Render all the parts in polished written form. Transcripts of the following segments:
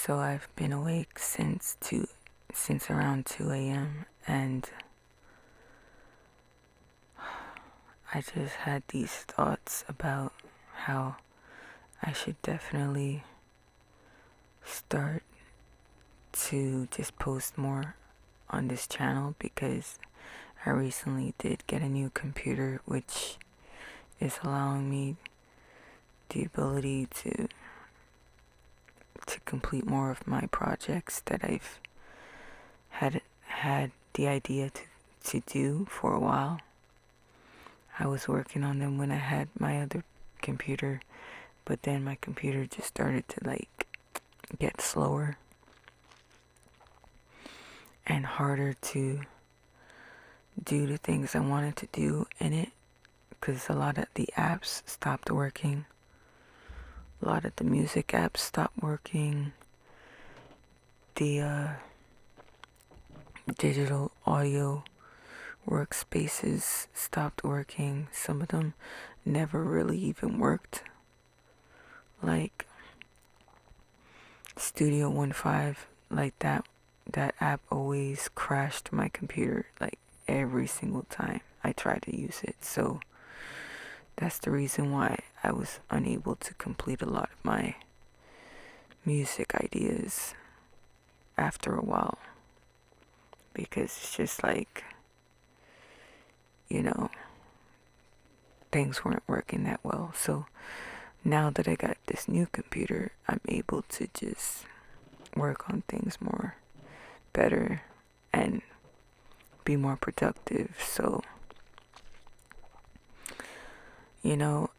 So I've been awake since around 2 a.m. and I just had these thoughts about how I should definitely start to just post more on this channel, because I recently did get a new computer which is allowing me the ability to complete more of my projects that I've had the idea to do for a while. I was working on them when I had my other computer, but then my computer just started to get slower and harder to do the things I wanted to do in it, because a lot of the apps stopped working. A lot of the music apps stopped working. The digital audio workspaces stopped working. Some of them never really even worked. Like Studio 15, like that app always crashed my computer like every single time I tried to use it. So that's the reason why I was unable to complete a lot of my music ideas after a while, because it's just like, things weren't working that well. So now that I got this new computer, I'm able to just work on things more better and be more productive. So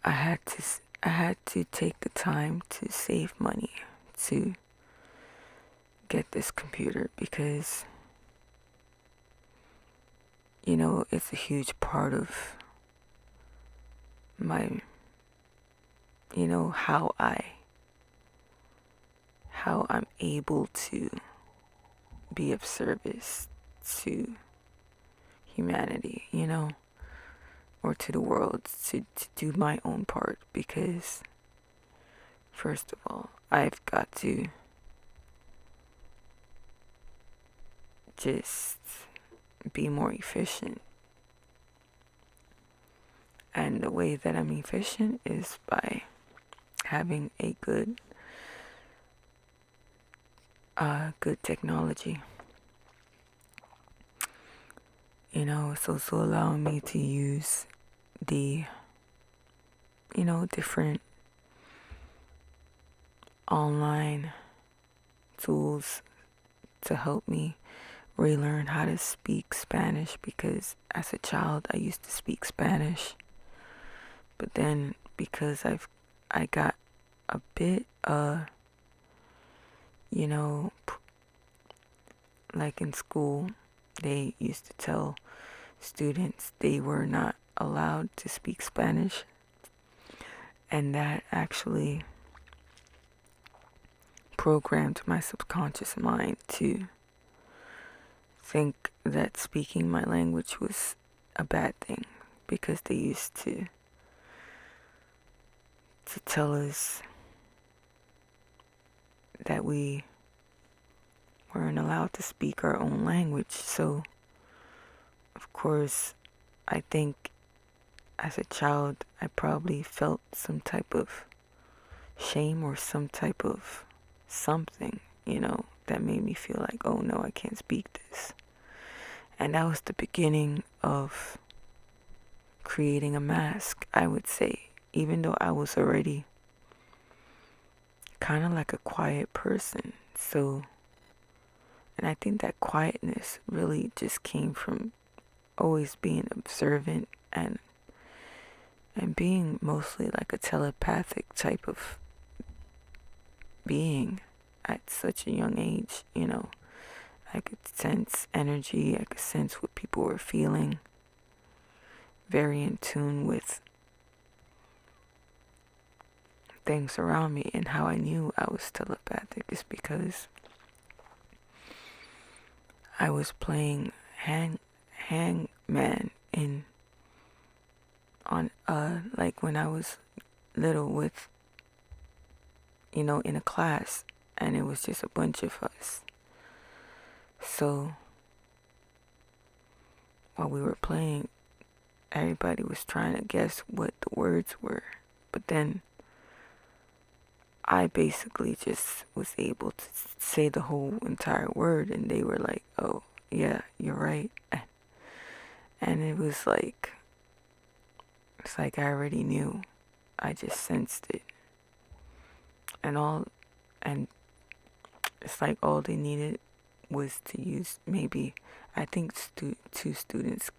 I had to take the time to save money to get this computer, because it's a huge part of my how I'm able to be of service to humanity, or to the world, to do my own part. Because first of all, I've got to just be more efficient. And the way that I'm efficient is by having a good technology. It's also allowing me to use the different online tools to help me relearn how to speak Spanish, because as a child I used to speak Spanish, but then because I got a bit like in school they used to tell students they were not allowed to speak Spanish, and that actually programmed my subconscious mind to think that speaking my language was a bad thing, because they used to tell us that we weren't allowed to speak our own language. So of course I think as a child I probably felt some type of shame or some type of something, that made me feel like, oh no, I can't speak this. And that was the beginning of creating a mask, I would say, even though I was already kind of like a quiet person. So, and I think that quietness really just came from always being observant and being mostly like a telepathic type of being at such a young age. I could sense energy, I could sense what people were feeling, very in tune with things around me. And how I knew I was telepathic is because I was playing hangman like when I was little with in a class, and it was just a bunch of us. So while we were playing, everybody was trying to guess what the words were. But then I basically just was able to say the whole entire word, and they were like, oh, yeah, you're right. And it's like I already knew. I just sensed it. And it's like all they needed was to use maybe, I think two students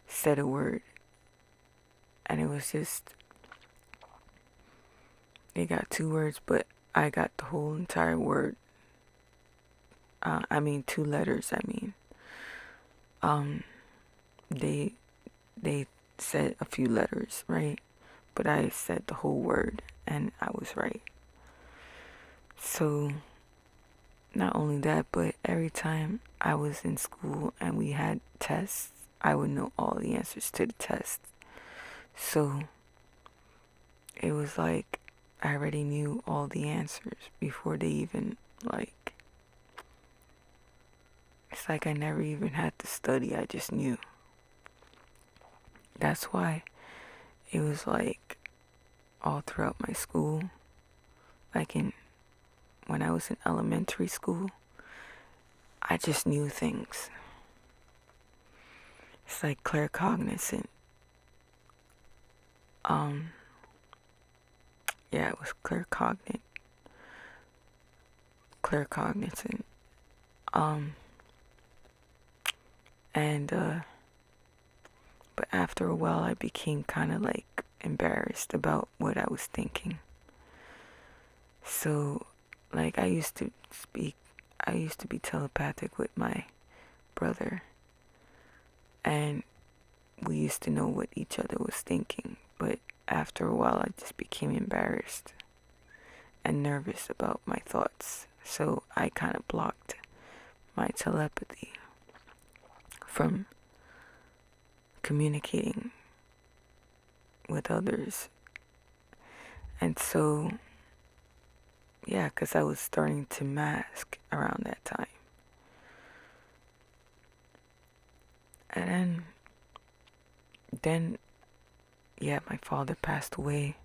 said a word, and it was just, they got two words, but I got the whole entire word. Two letters. They said a few letters, right? But I said the whole word, and I was right. So not only that, but every time I was in school and we had tests, I would know all the answers to the tests. So it was like I already knew all the answers before they even, like, it's like I never even had to study. I just knew. That's why it was like all throughout my school, like when I was in elementary school, I just knew things. It's like claircognizant. Yeah, it was claircognizant. And but after a while I became kind of like embarrassed about what I was thinking. So like I used to be telepathic with my brother, and we used to know what each other was thinking, but after a while I just became embarrassed and nervous about my thoughts. So I kind of blocked my telepathy from communicating with others. And so, yeah, because I was starting to mask around that time. And then, yeah, my father passed away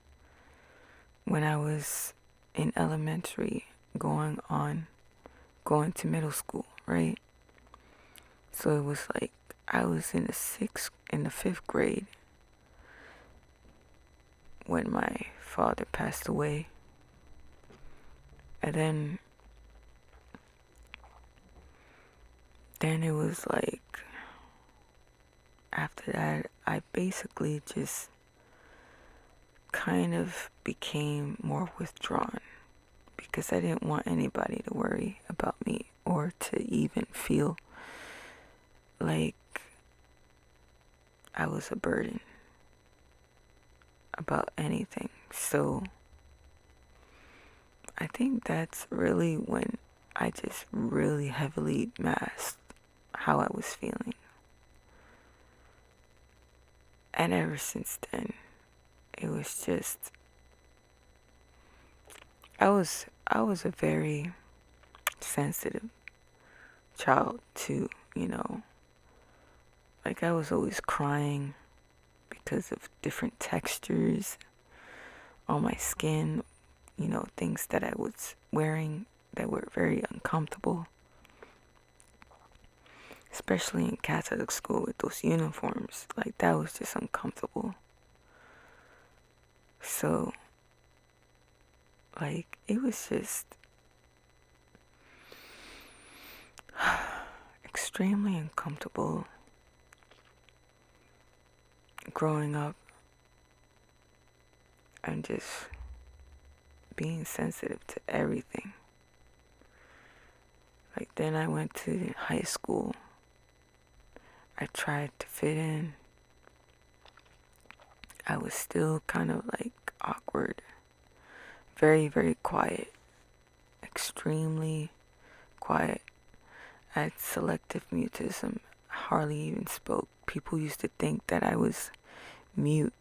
when I was in elementary, going to middle school, right? So it was like I was in the fifth grade when my father passed away. And then it was like, after that, I basically just kind of became more withdrawn because I didn't want anybody to worry about me or to even feel like I was a burden about anything. So I think that's really when I just really heavily masked how I was feeling. And ever since then, it was just, I was a very sensitive child too, like I was always crying because of different textures on my skin, things that I was wearing that were very uncomfortable, especially in Catholic school with those uniforms. Like that was just uncomfortable. So like it was just extremely uncomfortable growing up and just being sensitive to everything. Like then I went to high school. I tried to fit in. I was still kind of like awkward. Very, very quiet. Extremely quiet. I had selective mutism. Hardly even spoke. People used to think that I was mute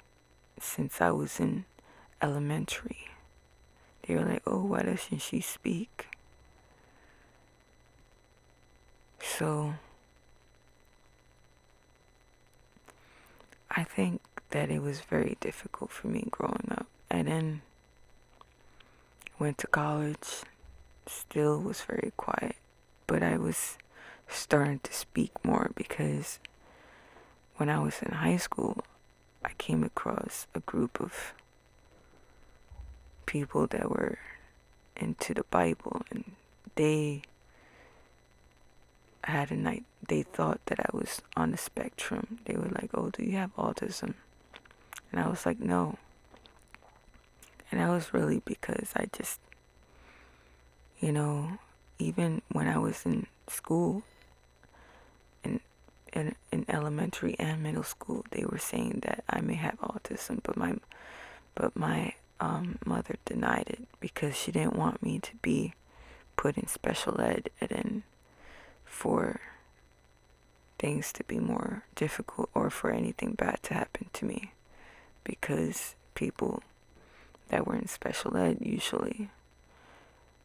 since I was in elementary. They were like, oh, why doesn't she speak? So I think that it was very difficult for me growing up. And then went to college, still was very quiet. But I was starting to speak more because when I was in high school, I came across a group of people that were into the Bible, and they had a night. They thought that I was on the spectrum. They were like, "Oh, do you have autism?" And I was like, "No." And that was really because I just, you know, even when I was in school, in in elementary and middle school, they were saying that I may have autism, but my mother denied it because she didn't want me to be put in special ed, and then for things to be more difficult or for anything bad to happen to me, because people that were in special ed usually,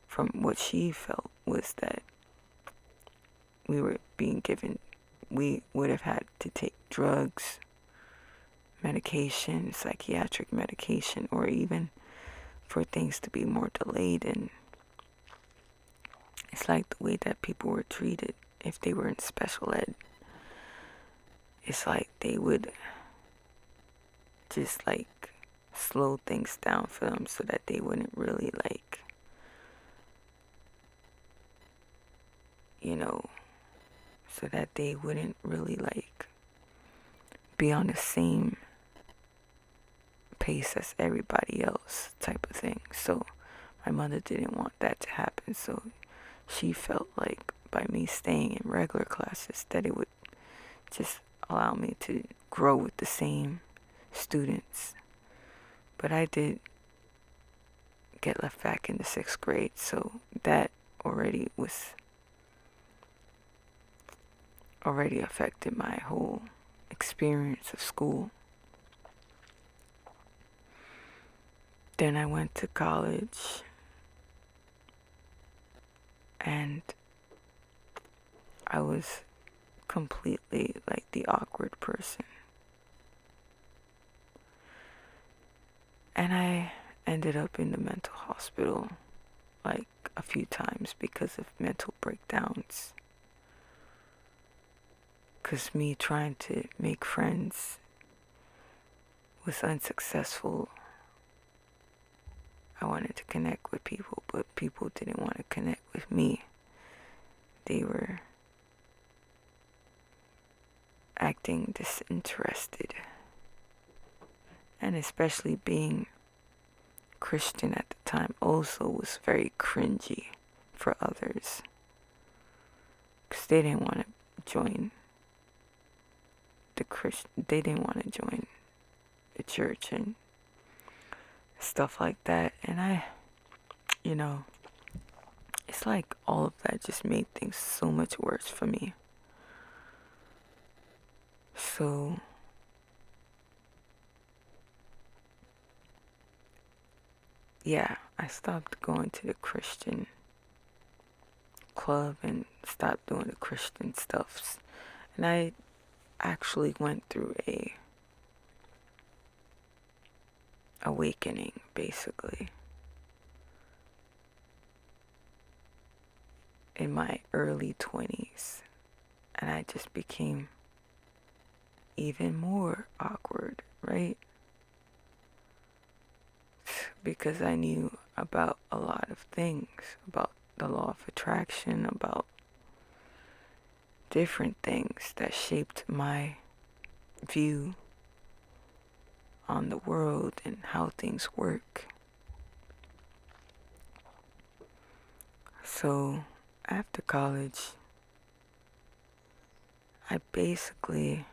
from what she felt, was that we were being given, we would have had to take drugs, medication, psychiatric medication, or even for things to be more delayed. And it's like the way that people were treated if they were in special ed. It's like they would just like slow things down for them so that they wouldn't really like, you know, so that they wouldn't really like be on the same pace as everybody else type of thing. So my mother didn't want that to happen, so she felt like by me staying in regular classes that it would just allow me to grow with the same students. But I did get left back in the 6th grade, so that already affected my whole experience of school. Then I went to college, and I was completely like the awkward person. And I ended up in the mental hospital like a few times because of mental breakdowns. Because me trying to make friends was unsuccessful. I wanted to connect with people, but people didn't want to connect with me. They were acting disinterested. And especially being Christian at the time also was very cringy for others, because they didn't want to join they didn't want to join the church and stuff like that. And it's like all of that just made things so much worse for me. So yeah, I stopped going to the Christian club and stopped doing the Christian stuffs. And I actually went through a awakening, basically, in my early 20s. And I just became even more awkward, right? Because I knew about a lot of things, about the law of attraction, about different things that shaped my view on the world and how things work. So after college, I basically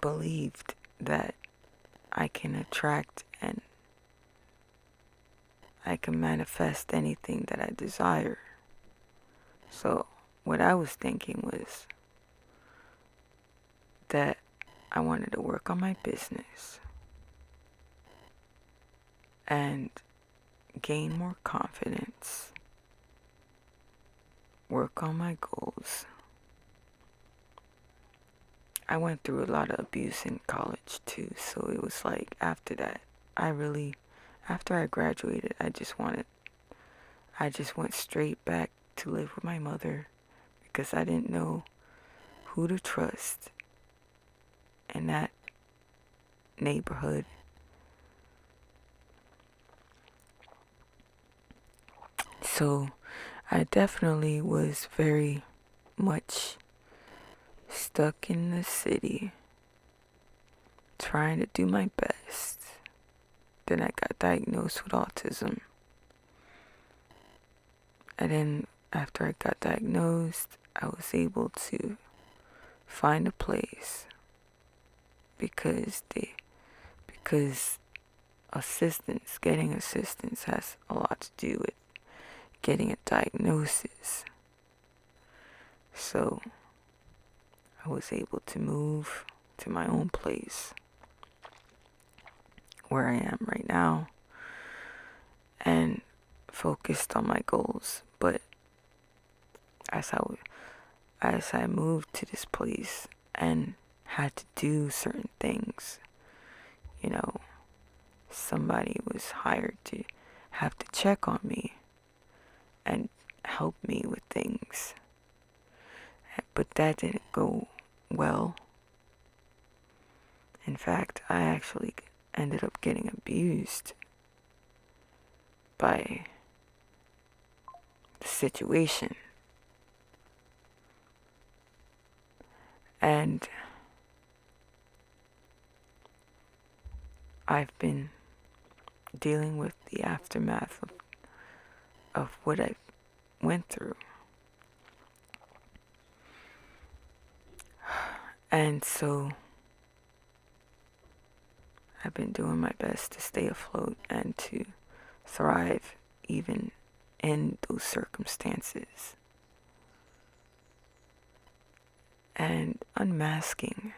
believed that I can attract and I can manifest anything that I desire. So what I was thinking was that I wanted to work on my business. and gain more confidence, work on my goals. I went through a lot of abuse in college too, so it was like after that, after I graduated, I just went straight back to live with my mother because I didn't know who to trust in that neighborhood. So I definitely was very much stuck in the city, trying to do my best. Then I got diagnosed with autism. And then after I got diagnosed, I was able to find a place because getting assistance has a lot to do with getting a diagnosis. So I was able to move to my own place where I am right now and focused on my goals. But as I moved to this place and had to do certain things, somebody was hired to have to check on me and help me with things. But that didn't go well. In fact, I actually ended up getting abused by the situation. And I've been dealing with the aftermath of what I went through. And so I've been doing my best to stay afloat and to thrive even in those circumstances. And unmasking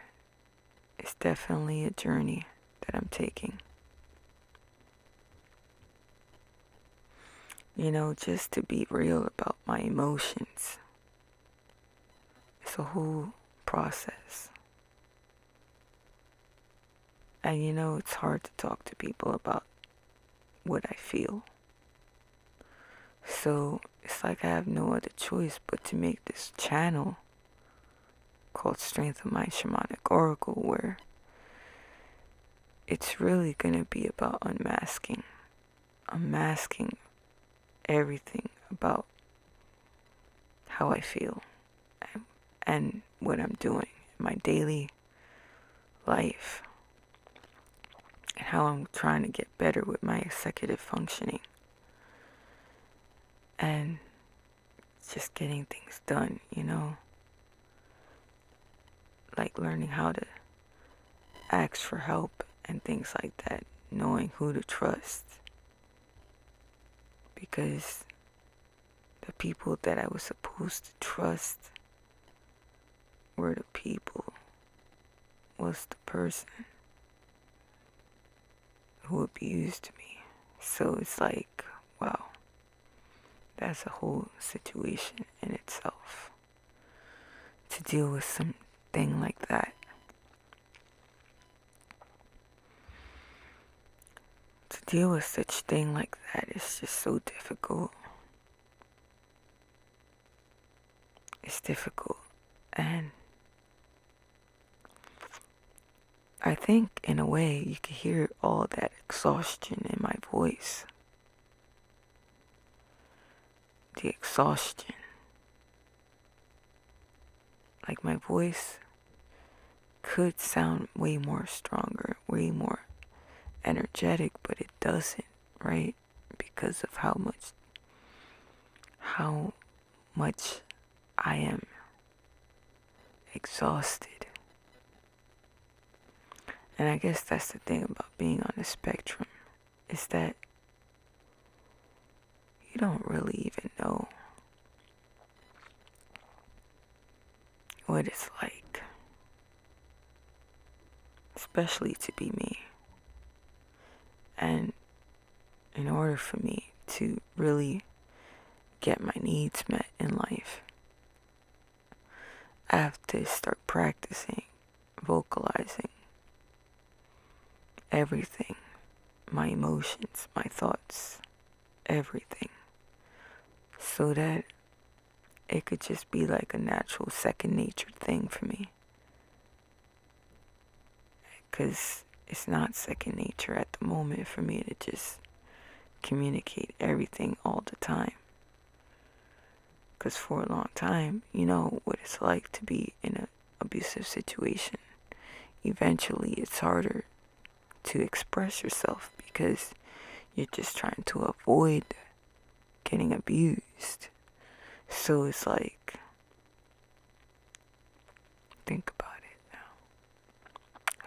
is definitely a journey that I'm taking. Just to be real about my emotions. It's a whole process. And it's hard to talk to people about what I feel. So it's like I have no other choice but to make this channel called Strength of My Shamanic Oracle, where it's really going to be about unmasking everything about how I feel and what I'm doing in my daily life and how I'm trying to get better with my executive functioning and just getting things done, like learning how to ask for help and things like that, knowing who to trust. Because the people that I was supposed to trust was the person who abused me. So it's like, wow, that's a whole situation in itself. To deal with something like that. To deal with such thing like that is just so difficult. It's difficult. And I think in a way you can hear all that exhaustion in my voice. The exhaustion. Like my voice could sound way more stronger, way more energetic, but it doesn't, right? Because of how much I am exhausted. And I guess that's the thing about being on the spectrum, is that you don't really even know what it's like, especially to be me. And in order for me to really get my needs met in life, I have to start practicing, vocalizing everything, my emotions, my thoughts, everything, so that it could just be like a natural second nature thing for me. Because it's not second nature at the moment for me to just communicate everything all the time. Because for a long time, you know what it's like to be in an abusive situation. Eventually, it's harder to express yourself because you're just trying to avoid getting abused. So it's like, think about it now.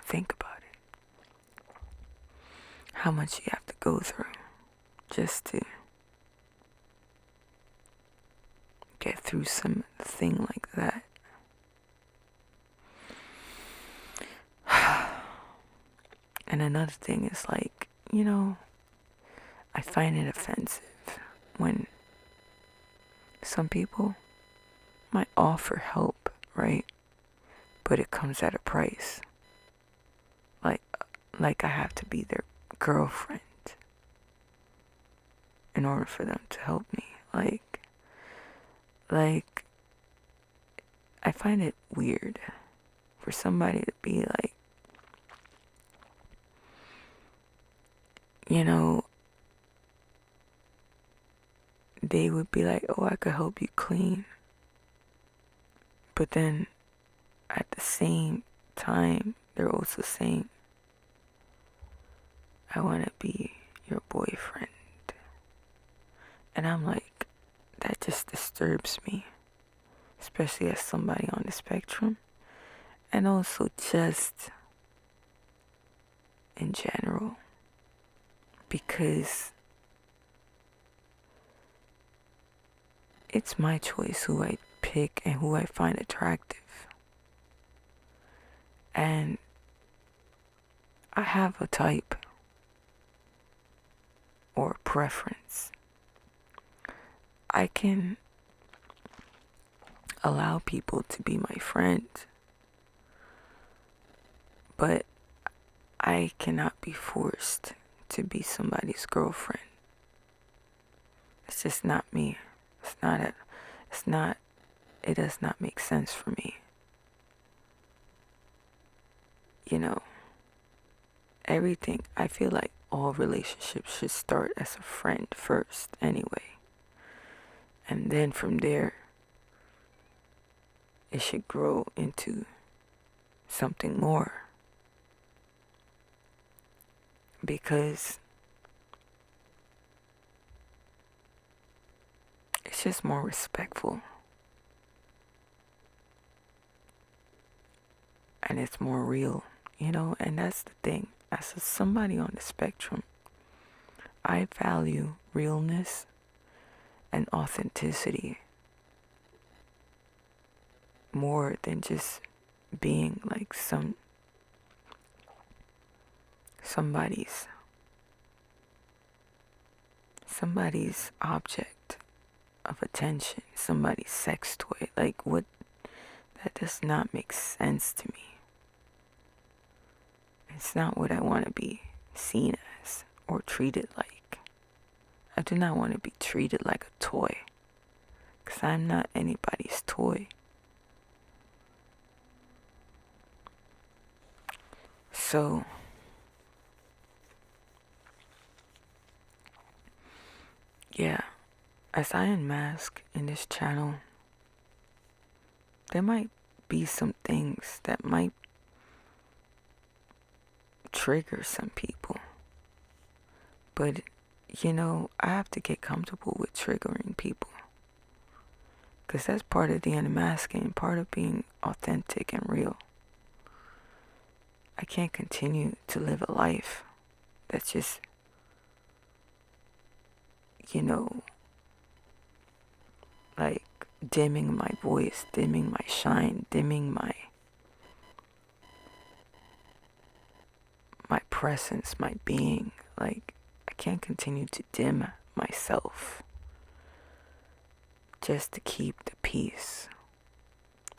Think about it. How much you have to go through just to get through something like that. And another thing is like, you know, I find it offensive when some people might offer help, right? But it comes at a price. Like I have to be their girlfriend in order for them to help me. Like I find it weird for somebody to be like, you know, they would be like, oh, I could help you clean. But then at the same time, they're also saying, I want to be your boyfriend. And I'm like, that just disturbs me, especially as somebody on the spectrum. And also just in general, because it's my choice who I pick and who I find attractive. And I have a type or a preference. I can allow people to be my friend, but I cannot be forced to be somebody's girlfriend. It's just not me. It does not make sense for me. You know, everything, I feel like all relationships should start as a friend first anyway. And then from there, it should grow into something more. Because it's just more respectful. And it's more real, you know, and that's the thing. As somebody on the spectrum, I value realness and authenticity more than just being like somebody's object of attention, somebody's sex toy. Like, what? That does not make sense to me. It's not what I want to be seen as or treated like. I do not want to be treated like a toy, because I'm not anybody's toy. So, yeah, as I unmask in this channel, there might be some things that might trigger some people. But, you know, I have to get comfortable with triggering people. Because that's part of the unmasking, part of being authentic and real. I can't continue to live a life that's just, you know, like dimming my voice, dimming my shine, dimming my presence, my being. Like, I can't continue to dim myself just to keep the peace.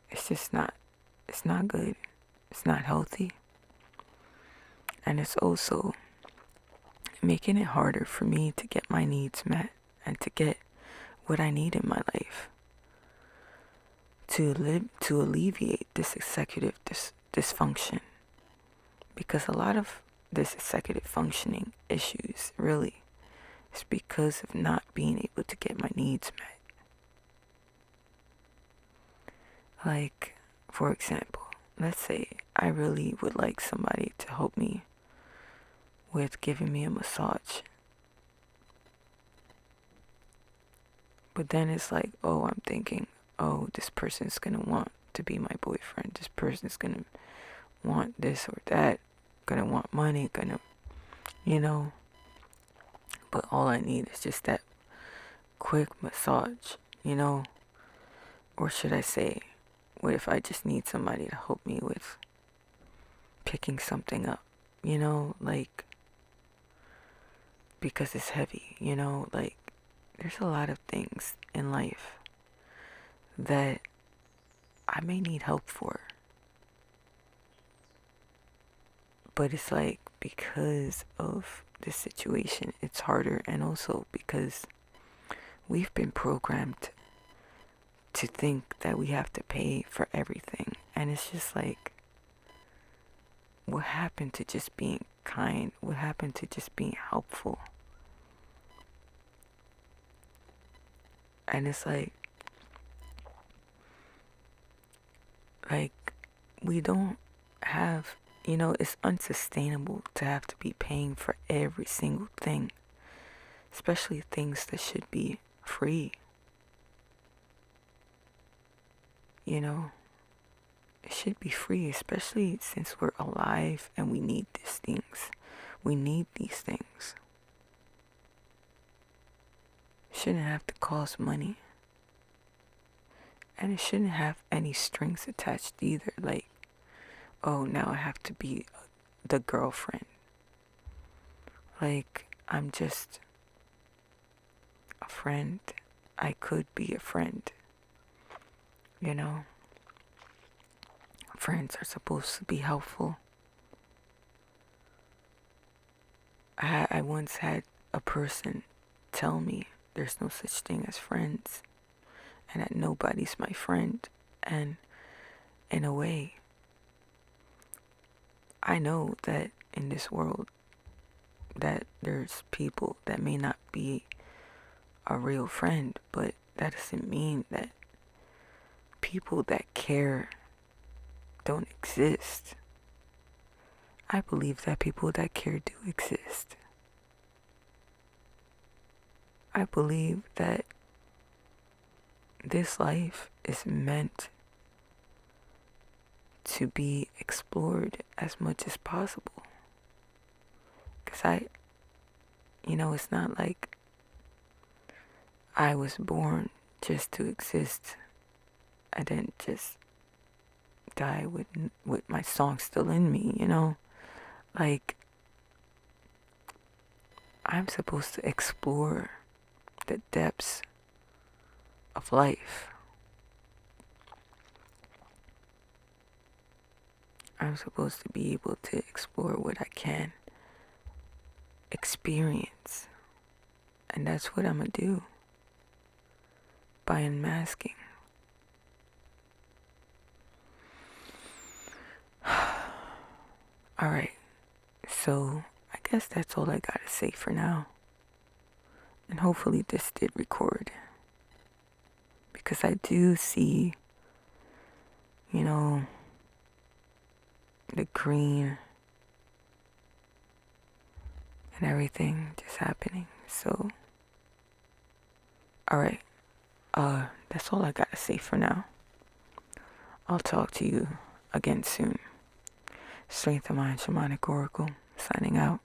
It's not good. It's not healthy. And it's also making it harder for me to get my needs met and to get what I need in my life to alleviate this executive dysfunction. Because a lot of this executive functioning issues really is because of not being able to get my needs met. Like, for example, let's say I really would like somebody to help me with giving me a massage. But then it's like, oh, I'm thinking, oh, this person's gonna want to be my boyfriend. This person's gonna want this or that. Gonna want money, But all I need is just that quick massage, Or should I say, what if I just need somebody to help me with picking something up, like, because it's heavy, like, there's a lot of things in life that I may need help for. But it's like, because of this situation, it's harder. And also because we've been programmed to think that we have to pay for everything. And it's just like, what happened to just being kind? What happened to just being helpful? And it's like we don't have, it's unsustainable to have to be paying for every single thing, especially things that should be free. It should be free, especially since we're alive and we need these things. We need these things. It shouldn't have to cost money. And it shouldn't have any strings attached either. Like, oh, now I have to be the girlfriend. Like, I'm just a friend. I could be a friend. Friends are supposed to be helpful. I once had a person tell me there's no such thing as friends and that nobody's my friend. And in a way, I know that in this world that there's people that may not be a real friend, but that doesn't mean that people that care don't exist. I believe that people that care do exist. I believe that this life is meant to be explored as much as possible. Because it's not like I was born just to exist. I didn't just die with my song still in me, Like, I'm supposed to explore the depths of life. I'm supposed to be able to explore what I can experience. And that's what I'm gonna do by unmasking. Alright, so I guess that's all I gotta say for now. And hopefully this did record. Because I do see, the green and everything just happening. So, alright, that's all I gotta say for now. I'll talk to you again soon. Strength of Mind Shamanic Oracle, signing out.